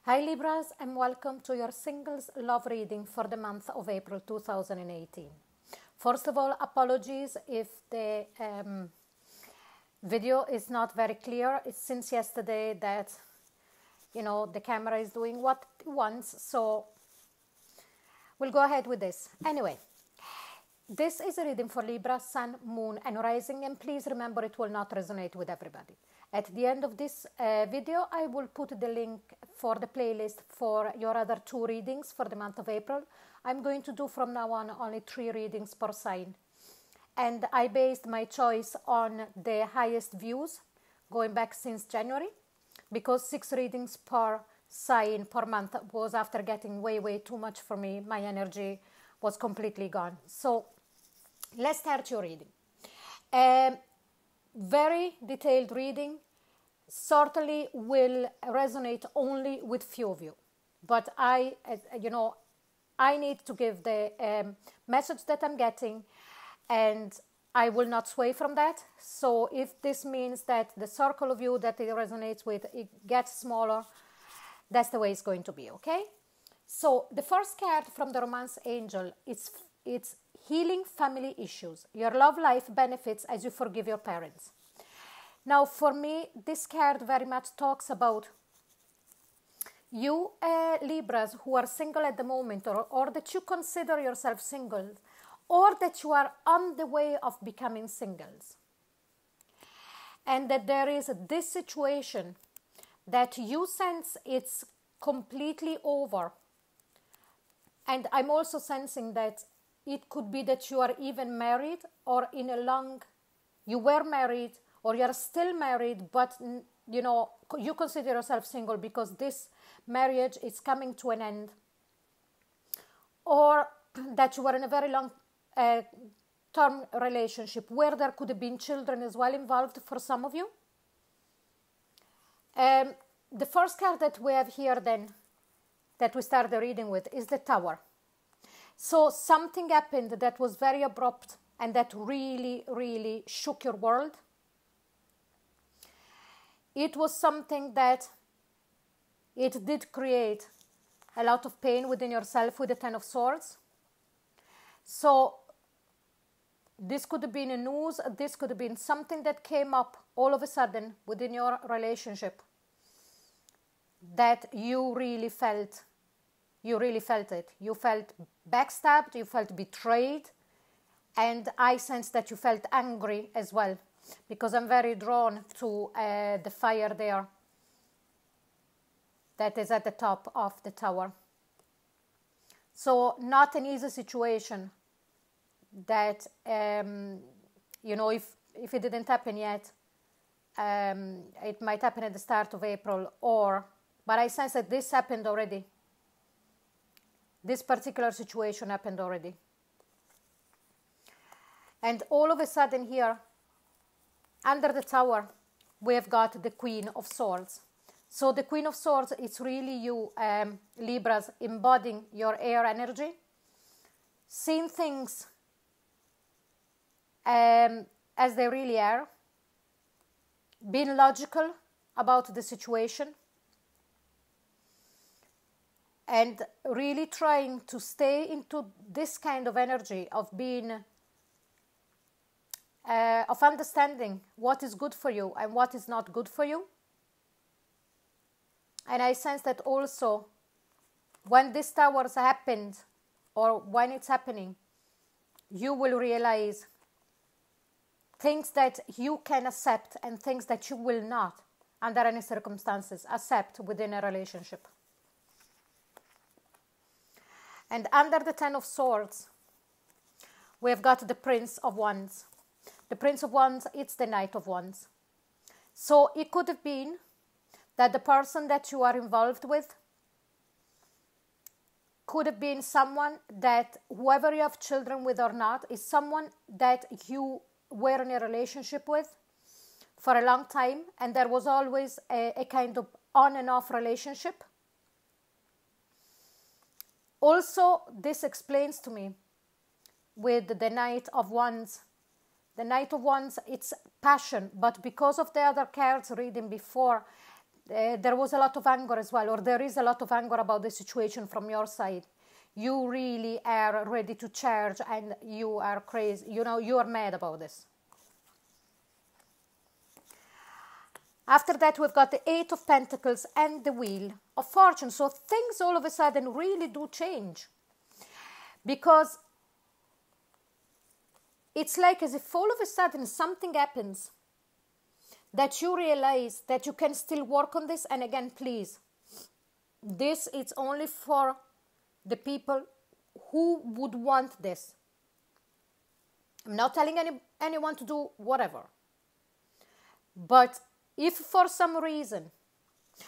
Hi Libras, and welcome to your singles love reading for the month of April 2018. First of all, apologies if the video is not very clear. It's since yesterday that, the camera is doing what it wants, so we'll go ahead with this. Anyway, this is a reading for Libra, Sun, Moon and Rising, and please remember it will not resonate with everybody. At the end of this video, I will put the link for the playlist for your other 2 readings for the month of April. I'm going to do from now on only 3 readings per sign. And I based my choice on the highest views going back since January, because 6 readings per sign per month was after getting way too much for me. My energy was completely gone. So let's start your reading. Very detailed reading, certainly will resonate only with few of you, but I need to give the message that I'm getting, and I will not sway from that. So if this means that the circle of you that it resonates with, it gets smaller, that's the way it's going to be, okay? So the first card from the Romance Angel, it's healing family issues. Your love life benefits as you forgive your parents. Now, for me, this card very much talks about you Libras who are single at the moment, or that you consider yourself single, or that you are on the way of becoming singles. And that there is this situation that you sense it's completely over. And I'm also sensing that it could be that you are even married, or you were married, or you're still married, but you consider yourself single because this marriage is coming to an end. Or that you were in a very long term relationship where there could have been children as well involved for some of you. The first card that we have here then, that we start the reading with, is the Tower. So something happened that was very abrupt and that really shook your world. It was something that it did create a lot of pain within yourself with the Ten of Swords. So this could have been a news, this could have been something that came up all of a sudden within your relationship that you really felt it. You felt backstabbed, you felt betrayed, and I sense that you felt angry as well, because I'm very drawn to the fire there that is at the top of the Tower. So not an easy situation that, if it didn't happen yet, it might happen at the start of April, but I sense that this happened already. This particular situation happened already. And all of a sudden here, under the Tower, we have got the Queen of Swords. So the Queen of Swords is really you, Libras, embodying your air energy, seeing things as they really are, being logical about the situation, and really trying to stay into this kind of energy of being, of understanding what is good for you and what is not good for you. And I sense that also when this Towers happened, or when it's happening, you will realize things that you can accept and things that you will not, under any circumstances, accept within a relationship. And under the Ten of Swords, we have got the Prince of Wands. The Prince of Wands, it's the Knight of Wands. So it could have been that the person that you are involved with could have been someone that, whoever you have children with or not, is someone that you were in a relationship with for a long time, and there was always a kind of on and off relationship. Also, this explains to me with the Knight of Wands. The Knight of Wands, it's passion, but because of the other cards reading before, there was a lot of anger as well, or there is a lot of anger about the situation from your side. You really are ready to charge, and you are crazy. You know, you are mad about this. After that, we've got the Eight of Pentacles and the Wheel of Fortune. So things all of a sudden really do change. Because it's like as if all of a sudden something happens that you realize that you can still work on this. And again, please, this is only for the people who would want this. I'm not telling anyone to do whatever. But if for some reason,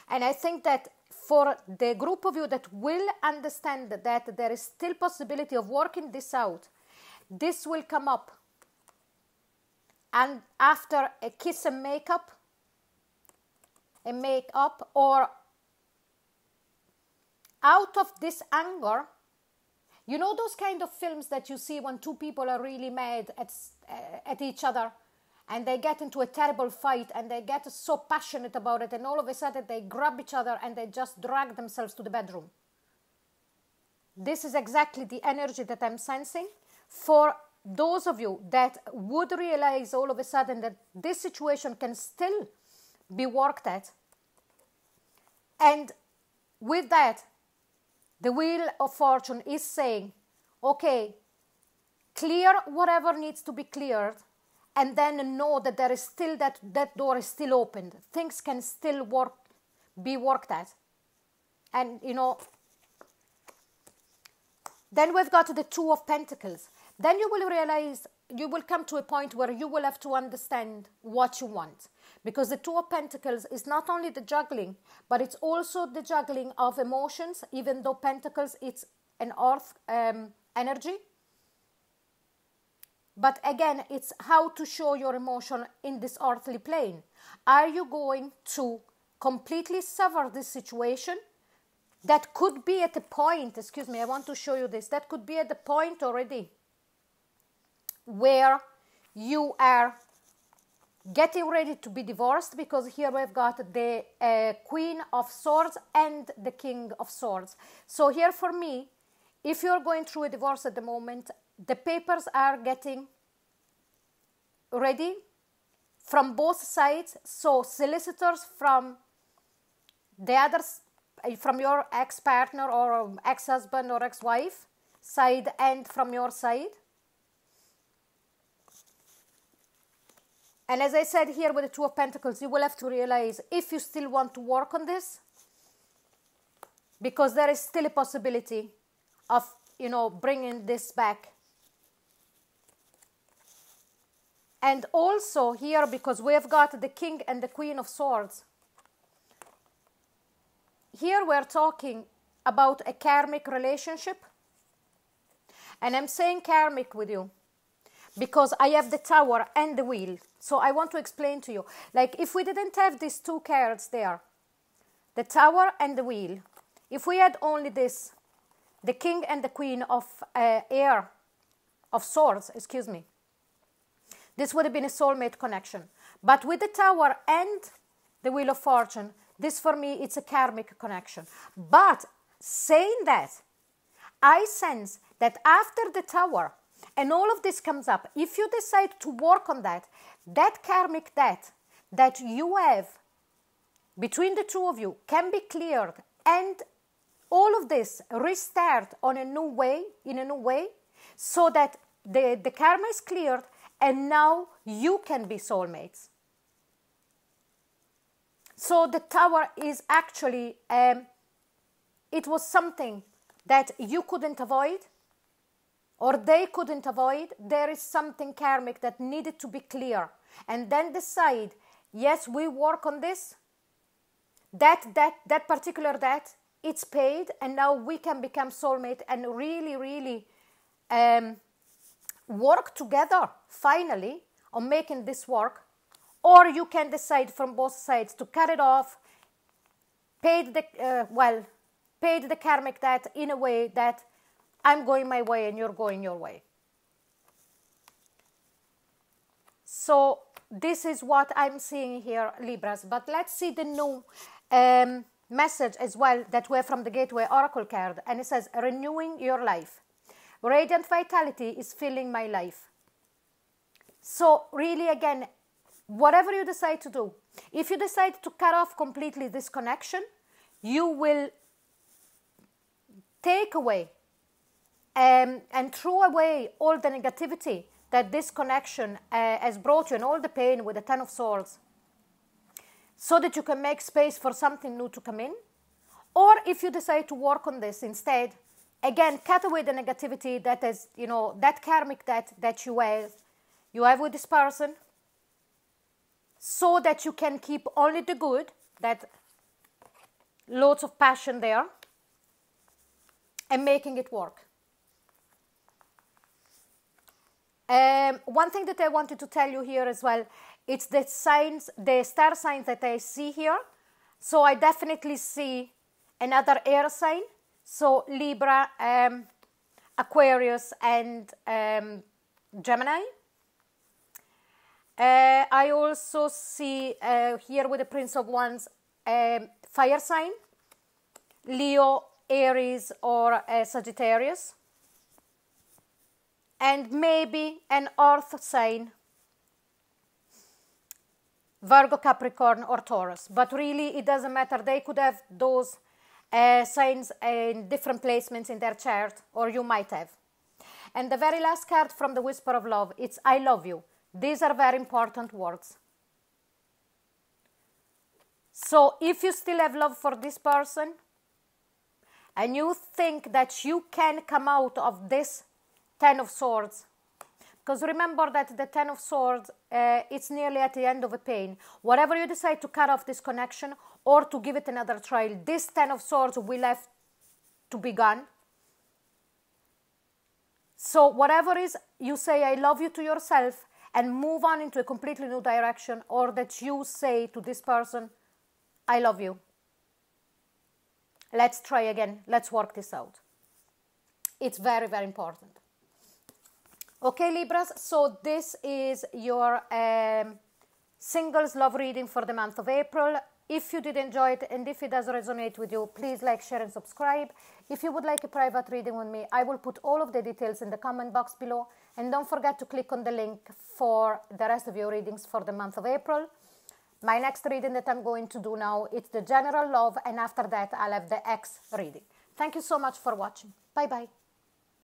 and I think that for the group of you that will understand that there is still possibility of working this out, this will come up. And after a kiss and makeup, or out of this anger, you know those kind of films that you see when two people are really mad at each other, and they get into a terrible fight and they get so passionate about it, and all of a sudden they grab each other and they just drag themselves to the bedroom. This is exactly the energy that I'm sensing for those of you that would realize all of a sudden that this situation can still be worked at. And with that, the Wheel of Fortune is saying, okay, clear whatever needs to be cleared, and then know that there is still that door is still opened. Things can still be worked at. And, you know, then we've got the Two of Pentacles. Then you will realize, you will come to a point where you will have to understand what you want. Because the Two of Pentacles is not only the juggling, but it's also the juggling of emotions, even though Pentacles, it's an earth energy. But again, it's how to show your emotion in this earthly plane. Are you going to completely sever this situation? That could be at a point, excuse me, I want to show you this. That could be at the point already where you are getting ready to be divorced, because here we've got the Queen of Swords and the King of Swords. So here for me, if you're going through a divorce at the moment, the papers are getting ready from both sides. So solicitors from the others, from your ex-partner or ex-husband or ex-wife side, and from your side. And as I said here with the Two of Pentacles, you will have to realize if you still want to work on this, because there is still a possibility of, you know, bringing this back. And also here, because we have got the King and the Queen of Swords, here we're talking about a karmic relationship. And I'm saying karmic with you because I have the Tower and the Wheel. So I want to explain to you, like if we didn't have these two cards there, the Tower and the Wheel, if we had only this, the King and the Queen of Swords, excuse me, this would have been a soulmate connection. But with the Tower and the Wheel of Fortune, this for me, it's a karmic connection. But saying that, I sense that after the Tower and all of this comes up, if you decide to work on that, that karmic debt that you have between the two of you can be cleared, and all of this restart on a new way, in a new way, so that the karma is cleared, and now you can be soulmates. So the Tower is actually, it was something that you couldn't avoid, or they couldn't avoid. There is something karmic that needed to be clear, and then decide, yes, we work on this, that particular debt, it's paid, and now we can become soulmate and really, really work together finally on making this work. Or you can decide from both sides to cut it off, paid the karmic debt in a way that I'm going my way and you're going your way. So this is what I'm seeing here, Libras. But let's see the new message as well that we're from the Gateway Oracle card, and it says, renewing your life. Radiant vitality is filling my life. So really, again, whatever you decide to do, if you decide to cut off completely this connection, you will take away and throw away all the negativity that this connection has brought you, and all the pain with the Ten of Swords, so that you can make space for something new to come in. Or if you decide to work on this instead, again, cut away the negativity that is, you know, that karmic debt that you have with this person, so that you can keep only the good, that loads of passion there, and making it work. One thing that I wanted to tell you here as well, it's the signs, the star signs that I see here. So I definitely see another air sign. So Libra, Aquarius, and Gemini. I also see here with the Prince of Wands, fire sign, Leo, Aries, or Sagittarius. And maybe an earth sign, Virgo, Capricorn, or Taurus. But really, it doesn't matter. They could have those signs in different placements in their chart, or you might have. And the very last card from the Whisper of Love, it's I love you. These are very important words. So if you still have love for this person, and you think that you can come out of this Ten of Swords, because remember that the Ten of Swords, it's nearly at the end of a pain. Whatever you decide to cut off this connection or to give it another trial, this Ten of Swords will have to be gone. So whatever is, you say I love you to yourself and move on into a completely new direction, or that you say to this person, I love you. Let's try again. Let's work this out. It's very, very important. Okay, Libras, so this is your singles love reading for the month of April. If you did enjoy it and if it does resonate with you, please like, share and subscribe. If you would like a private reading with me, I will put all of the details in the comment box below. And don't forget to click on the link for the rest of your readings for the month of April. My next reading that I'm going to do now, it's the general love, and after that I'll have the X reading. Thank you so much for watching. Bye-bye.